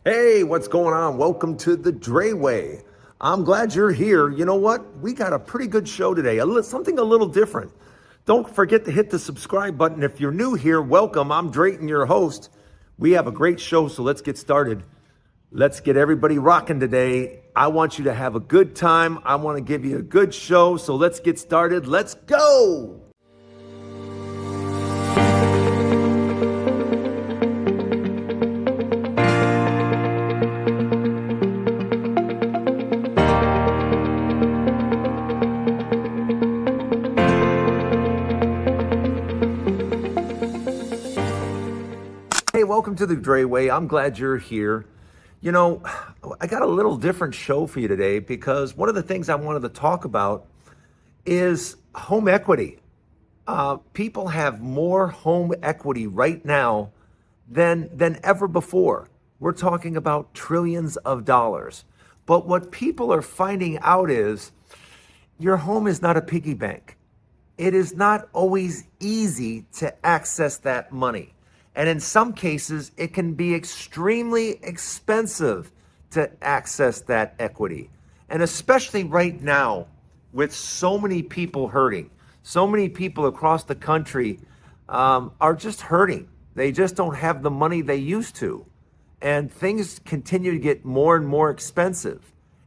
Hey, what's going on? Welcome to the Dray Way. I'm glad you're here. You know what? We got a pretty good show today, something a little different. Don't forget to hit the subscribe button. If you're new here, welcome. I'm Drayton, your host. We have a great show, so let's get started. Let's get everybody rocking today. I want you to have a good time. I want to give you a good show, so let's get started. Let's go! Hey, welcome to the Dray Way. I'm glad you're here. You know, I got a little different show for you today because one of the things I wanted to talk about is home equity. People have more home equity right now than ever before. We're talking about trillions of dollars. But what people are finding out is your home is not a piggy bank. It is not always easy to access that money. And in some cases, it can be extremely expensive to access that equity. And especially right now, with so many people hurting, so many people across the country are just hurting. They just don't have the money they used to. And things continue to get more and more expensive.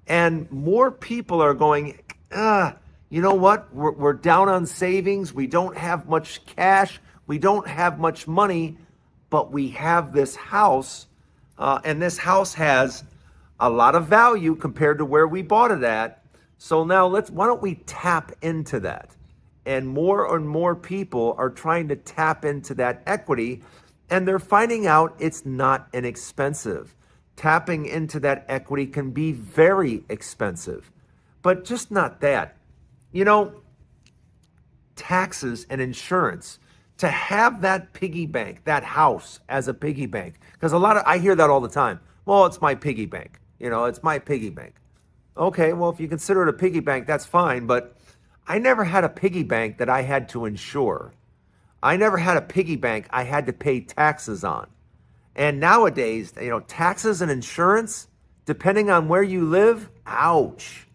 And more people are going, you know what? We're down on savings. We don't have much cash. We don't have much money. But we have this house, and this house has a lot of value compared to where we bought it at. So now why don't we tap into that? And more people are trying to tap into that equity, and they're finding out it's not inexpensive. Tapping into that equity can be very expensive, but just not that. You know, taxes and insurance, to have that piggy bank, that house as a piggy bank, because I hear that all the time. Well, it's my piggy bank. It's my piggy bank. Okay, well, if you consider it a piggy bank, that's fine, but I never had a piggy bank that I had to insure. I never had a piggy bank I had to pay taxes on. And nowadays, taxes and insurance, depending on where you live, ouch,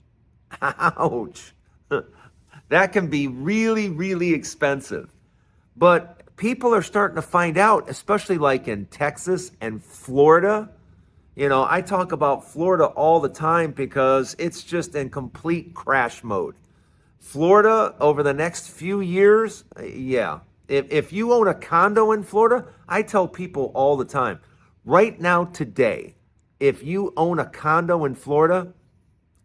ouch. That can be really, really expensive. But people are starting to find out, especially like in Texas and Florida. I talk about Florida all the time because it's just in complete crash mode. Florida, over the next few years, yeah. If you own a condo in Florida, I tell people all the time, right now, today, if you own a condo in Florida,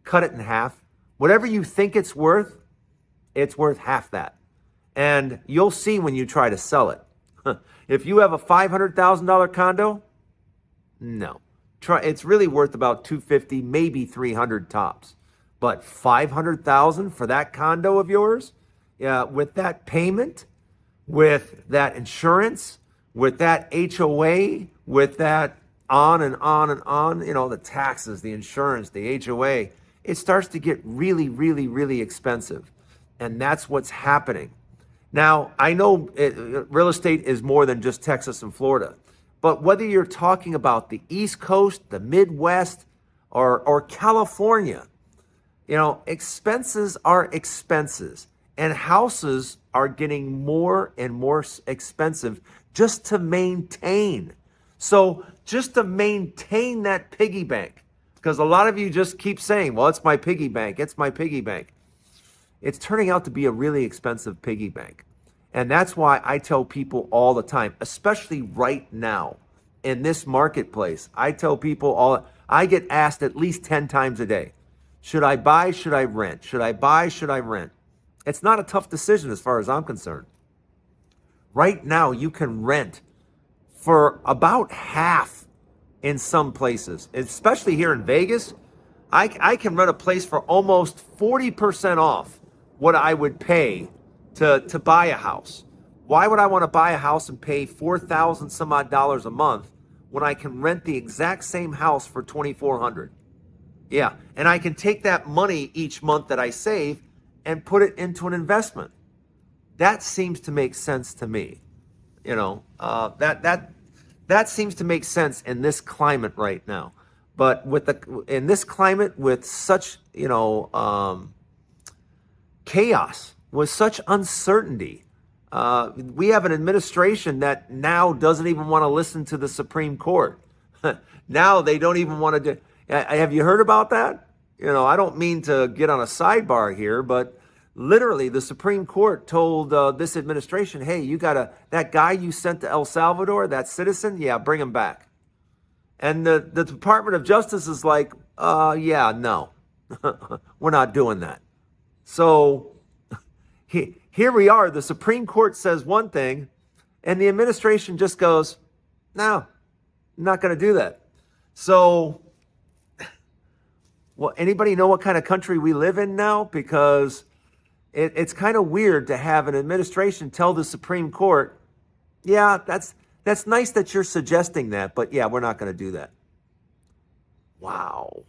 cut it in half. Whatever you think it's worth half that. And you'll see when you try to sell it. If you have a $500,000 condo, no. It's really worth about $250,000, maybe $300,000 tops. But $500,000 for that condo of yours, with that payment, with that insurance, with that HOA, with that on and on and on, the taxes, the insurance, the HOA, it starts to get really, really, really expensive. And that's what's happening. Now, I know real estate is more than just Texas and Florida, but whether you're talking about the East Coast, the Midwest, or California, expenses are expenses, and houses are getting more and more expensive just to maintain. So just to maintain that piggy bank, because a lot of you just keep saying, well, it's my piggy bank, it's my piggy bank. It's turning out to be a really expensive piggy bank. And that's why I tell people all the time, especially right now in this marketplace, I tell people I get asked at least 10 times a day, should I buy, should I rent? Should I buy, should I rent? It's not a tough decision as far as I'm concerned. Right now, you can rent for about half in some places, especially here in Vegas. I can rent a place for almost 40% off what I would pay to buy a house. Why would I want to buy a house and pay $4,000 some odd dollars a month when I can rent the exact same house for $2,400? Yeah, and I can take that money each month that I save and put it into an investment. That seems to make sense to me. That That seems to make sense in this climate right now. But in this climate with such, chaos, with such uncertainty, we have an administration that now doesn't even want to listen to the Supreme Court. Now they don't even want to do. Have you heard about that? I don't mean to get on a sidebar here, but literally the Supreme Court told this administration, hey, that guy you sent to El Salvador, that citizen, yeah, bring him back. And the Department of Justice is like, yeah, no, we're not doing that. So here we are. The Supreme Court says one thing, and the administration just goes, no, I'm not going to do that. So, well, anybody know what kind of country we live in now? Because it's kind of weird to have an administration tell the Supreme Court, yeah, that's nice that you're suggesting that, but yeah, we're not going to do that. Wow.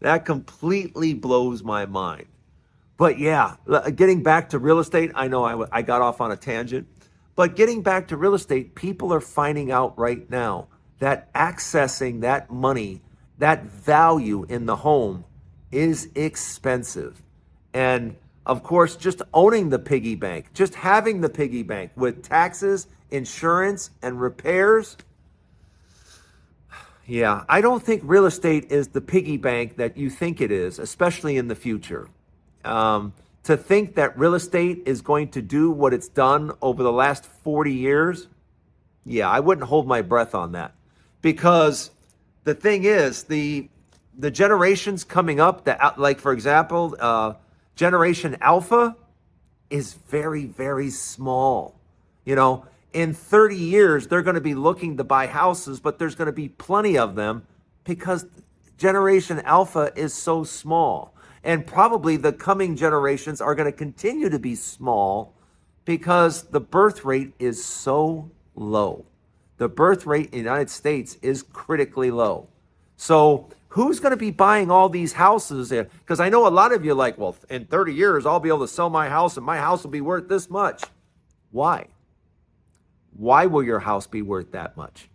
That completely blows my mind. But yeah, getting back to real estate, I know I got off on a tangent, but getting back to real estate, people are finding out right now that accessing that money, that value in the home is expensive. And of course, just owning the piggy bank, just having the piggy bank with taxes, insurance, and repairs. Yeah, I don't think real estate is the piggy bank that you think it is, especially in the future. To think that real estate is going to do what it's done over the last 40 years, yeah, I wouldn't hold my breath on that. Because the thing is, the generations coming up, like for example, Generation Alpha is very, very small. In 30 years, they're going to be looking to buy houses, but there's going to be plenty of them because Generation Alpha is so small. And probably the coming generations are going to continue to be small because the birth rate is so low. The birth rate in the United States is critically low. So who's going to be buying all these houses? Because I know a lot of you are like, well, in 30 years, I'll be able to sell my house and my house will be worth this much. Why? Why will your house be worth that much?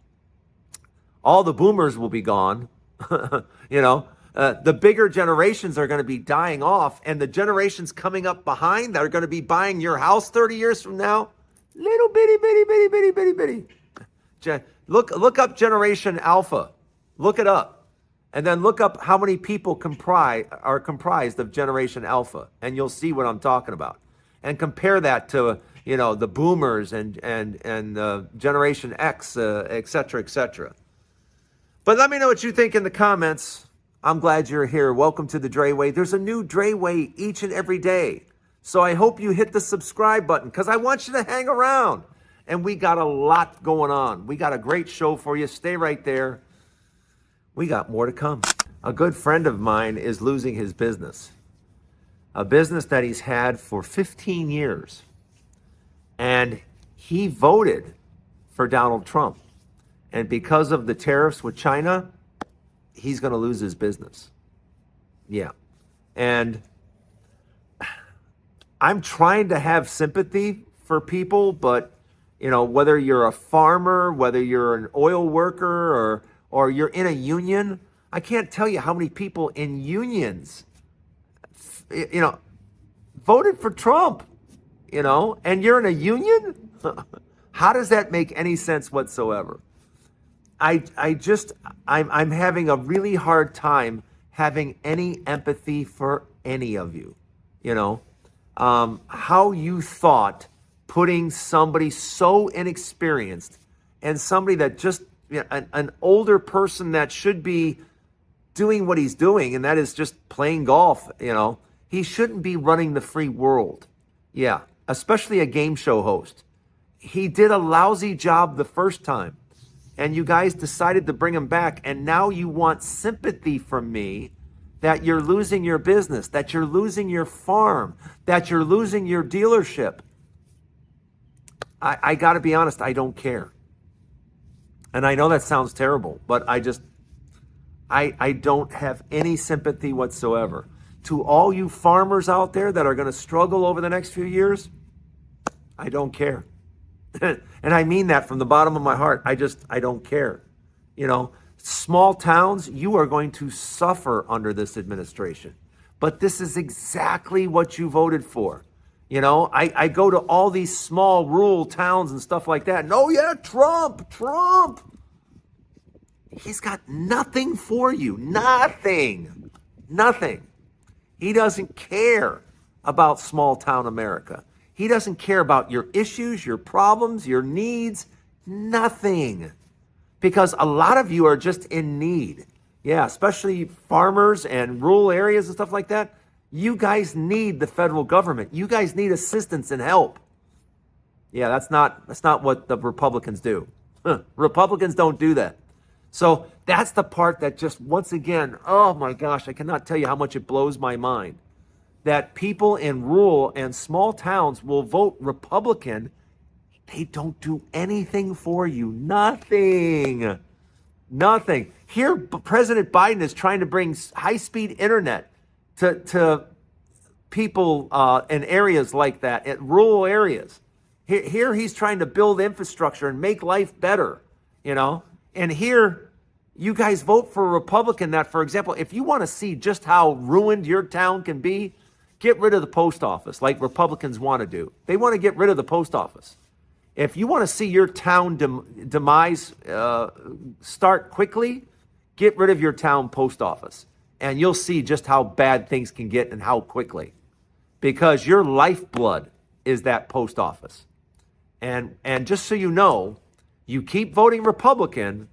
All the boomers will be gone. The bigger generations are going to be dying off, and the generations coming up behind that are going to be buying your house 30 years from now, little bitty, bitty, bitty, bitty, bitty, bitty. Look up Generation Alpha. Look it up. And then look up how many people are comprised of Generation Alpha, and you'll see what I'm talking about. And compare that to, the boomers and Generation X, et cetera, et cetera. But let me know what you think in the comments. I'm glad you're here. Welcome to the Dray Way. There's a new Dray Way each and every day. So I hope you hit the subscribe button because I want you to hang around. And we got a lot going on. We got a great show for you. Stay right there. We got more to come. A good friend of mine is losing his business. A business that he's had for 15 years. And he voted for Donald Trump. And because of the tariffs with China, he's going to lose his business. Yeah. And I'm trying to have sympathy for people, but, whether you're a farmer, whether you're an oil worker, or you're in a union, I can't tell you how many people in unions, voted for Trump, and you're in a union? How does that make any sense whatsoever? I'm having a really hard time having any empathy for any of you. How you thought putting somebody so inexperienced and somebody that just, an older person that should be doing what he's doing, and that is just playing golf, he shouldn't be running the free world. Yeah, especially a game show host. He did a lousy job the first time. And you guys decided to bring him back, and now you want sympathy from me that you're losing your business, that you're losing your farm, that you're losing your dealership. I got to be honest, I don't care. And I know that sounds terrible, but I don't have any sympathy whatsoever. To all you farmers out there that are going to struggle over the next few years, I don't care. And I mean that from the bottom of my heart. I don't care. You know, small towns, you are going to suffer under this administration. But this is exactly what you voted for. You know, I go to all these small rural towns and stuff like that. And, oh, yeah, Trump. He's got nothing for you. Nothing. He doesn't care about small town America. He doesn't care about your issues, your problems, your needs. Nothing. Because a lot of you are just in need. Yeah, especially farmers and rural areas and stuff like that. You guys need the federal government. You guys need assistance and help. Yeah, that's not what the Republicans do. Republicans don't do that. So that's the part that just, once again, oh my gosh, I cannot tell you how much it blows my mind that people in rural and small towns will vote Republican. They don't do anything for you. Nothing. Here, President Biden is trying to bring high-speed internet to people in areas like that, in rural areas. Here he's trying to build infrastructure and make life better, you know? And here, you guys vote for a Republican that, for example, if you want to see just how ruined your town can be, get rid of the post office like Republicans want to do. They want to get rid of the post office. If you want to see your town demise start quickly, get rid of your town post office. And you'll see just how bad things can get and how quickly. Because your lifeblood is that post office. And just so you know, you keep voting Republican,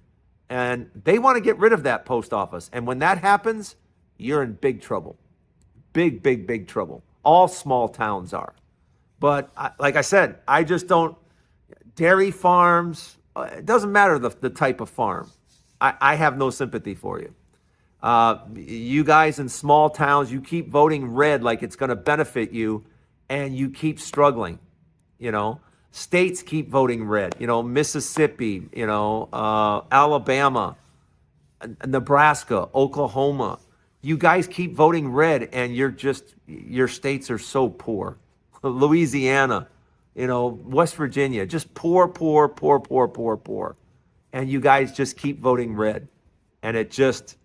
and they want to get rid of that post office. And when that happens, you're in big trouble. Big trouble. All small towns are. But like I said, I just don't, dairy farms, it doesn't matter the type of farm. I have no sympathy for you. You guys in small towns, you keep voting red like it's going to benefit you, and you keep struggling, you know. States keep voting red, you know, Mississippi, you know, Alabama, Nebraska, Oklahoma. You guys keep voting red, and your states are so poor. Louisiana, you know, West Virginia, just poor. And you guys just keep voting red. And it just,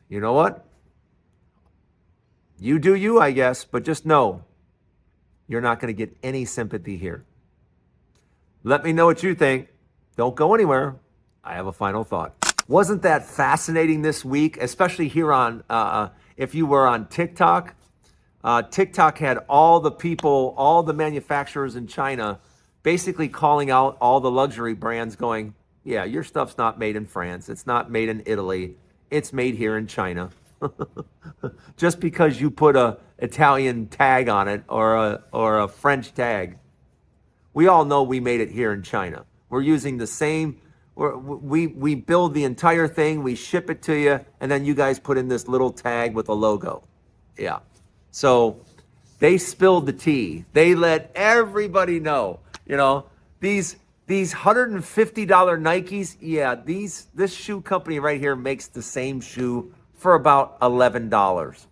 you know what? You do you, I guess, but just know you're not going to get any sympathy here. Let me know what you think. Don't go anywhere. I have a final thought. Wasn't that fascinating this week, especially here on, if you were on TikTok? TikTok had all the people, all the manufacturers in China basically calling out all the luxury brands going, yeah, your stuff's not made in France. It's not made in Italy. It's made here in China. Just because you put a Italian tag on it or a French tag. We all know we made it here in China. We're using the same, we build the entire thing, we ship it to you, and then you guys put in this little tag with a logo. Yeah. So they spilled the tea. They let everybody know, you know, these $150 Nikes, yeah, this shoe company right here makes the same shoe for about $11.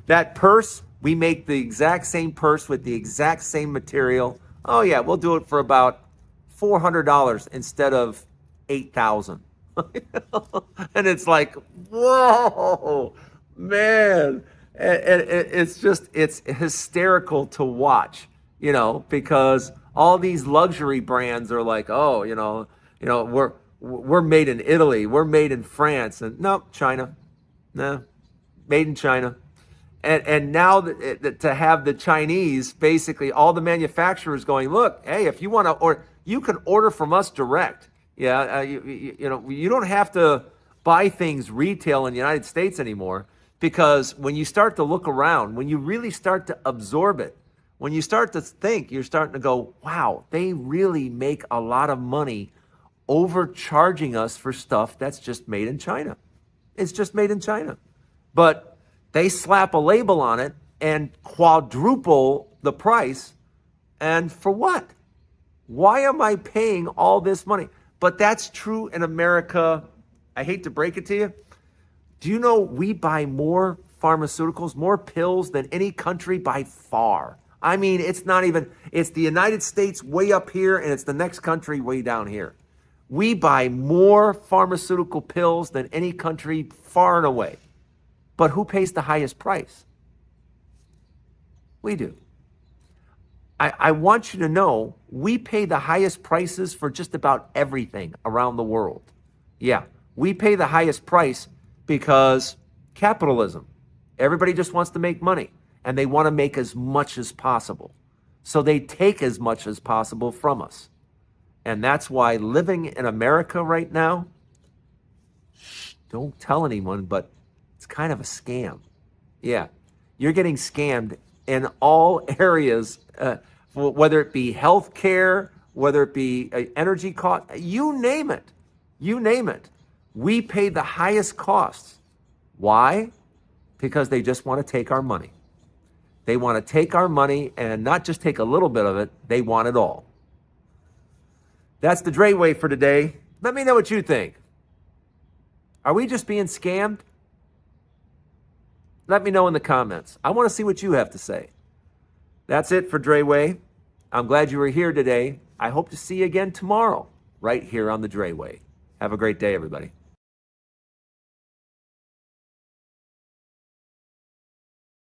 That purse, we make the exact same purse with the exact same material. Oh yeah, we'll do it for about $400 instead of $8,000. And it's like, whoa, man. And it's hysterical to watch, you know, because all these luxury brands are like, oh, you know, we're made in Italy, we're made in France, and no, China, no, made in China. And now to have the Chinese, basically all the manufacturers going, look, hey, if you want to, or you can order from us direct. Yeah, you know, you don't have to buy things retail in the United States anymore, because when you start to look around, when you really start to absorb it, when you start to think, you're starting to go, wow, they really make a lot of money overcharging us for stuff that's just made in China. It's just made in China. But they slap a label on it and quadruple the price. And for what? Why am I paying all this money? But that's true in America. I hate to break it to you. Do you know we buy more pharmaceuticals, more pills than any country by far. I mean, it's not even, it's the United States way up here and it's the next country way down here. We buy more pharmaceutical pills than any country far and away. But who pays the highest price? We do. I want you to know we pay the highest prices for just about everything around the world. Yeah, we pay the highest price because capitalism. Everybody just wants to make money and they want to make as much as possible. So they take as much as possible from us. And that's why living in America right now, don't tell anyone, but it's kind of a scam. Yeah, you're getting scammed in all areas, whether it be healthcare, whether it be energy cost, you name it. You name it. We pay the highest costs. Why? Because they just want to take our money. They want to take our money and not just take a little bit of it, they want it all. That's the Dray Way for today. Let me know what you think. Are we just being scammed? Let me know in the comments. I want to see what you have to say. That's it for Dray Way. I'm glad you were here today. I hope to see you again tomorrow, right here on the Dray Way. Have a great day, everybody.